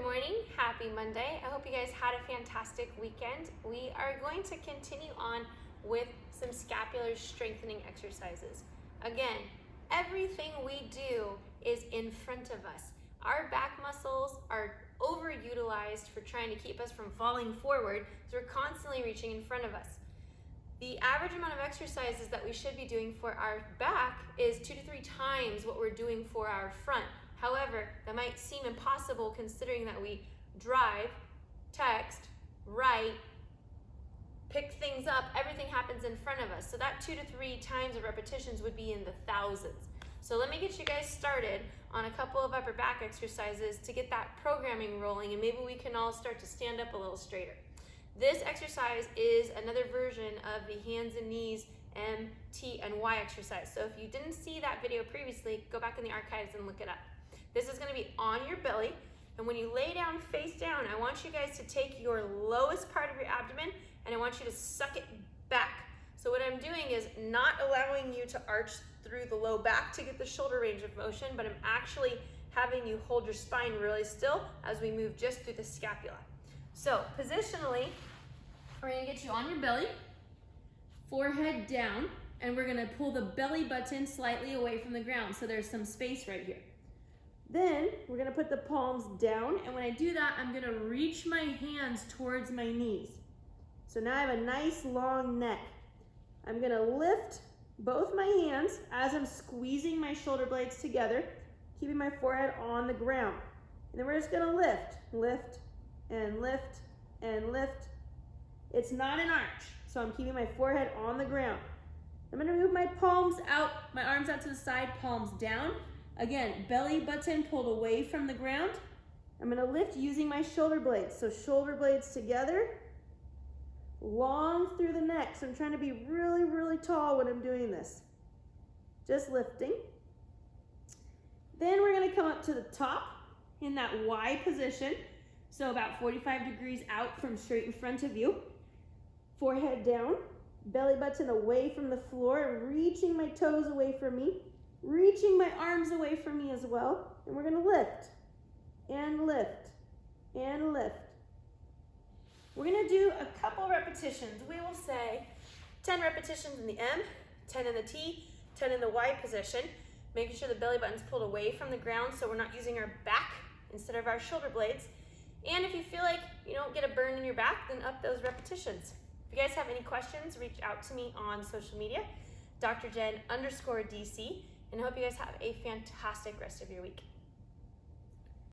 morning, happy Monday. I hope you guys had a fantastic weekend. We are going to continue on with some scapular strengthening exercises. Again, everything we do is in front of us. Our back muscles are overutilized for trying to keep us from falling forward, so we're constantly reaching in front of us. The average amount of exercises that we should be doing for our back is 2 to 3 times what we're doing for our front. However, that might seem impossible considering that we drive, text, write, pick things up, everything happens in front of us. So that 2 to 3 times of repetitions would be in the thousands. So let me get you guys started on a couple of upper back exercises to get that programming rolling, and maybe we can all start to stand up a little straighter. This exercise is another version of the hands and knees M, T, and Y exercise. So if you didn't see that video previously, go back in the archives and look it up. This is going to be on your belly, and when you lay down face down, I want you guys to take your lowest part of your abdomen and I want you to suck it back. So what I'm doing is not allowing you to arch through the low back to get the shoulder range of motion, but I'm actually having you hold your spine really still as we move just through the scapula. So positionally, we're going to get you on your belly, forehead down, and we're going to pull the belly button slightly away from the ground so there's some space right here. Then we're going to put the palms down, and when I do that, I'm going to reach my hands towards my knees. So now I have a nice long neck. I'm going to lift both my hands as I'm squeezing my shoulder blades together, keeping my forehead on the ground. And then we're just going to lift, lift, and lift, and lift. It's not an arch, so I'm keeping my forehead on the ground. I'm going to move my palms out, my arms out to the side, palms down. Again, belly button pulled away from the ground. I'm going to lift using my shoulder blades. So shoulder blades together, long through the neck. So I'm trying to be really, really tall when I'm doing this. Just lifting. Then we're going to come up to the top in that Y position. So about 45 degrees out from straight in front of you. Forehead down, belly button away from the floor, reaching my toes away from me. Reaching my arms away from me as well, and we're going to lift, and lift, and lift. We're going to do a couple repetitions. We will say 10 repetitions in the M, 10 in the T, 10 in the Y position, making sure the belly button's pulled away from the ground so we're not using our back instead of our shoulder blades. And if you feel like you don't get a burn in your back, then up those repetitions. If you guys have any questions, reach out to me on social media, drjen_DC. And I hope you guys have a fantastic rest of your week.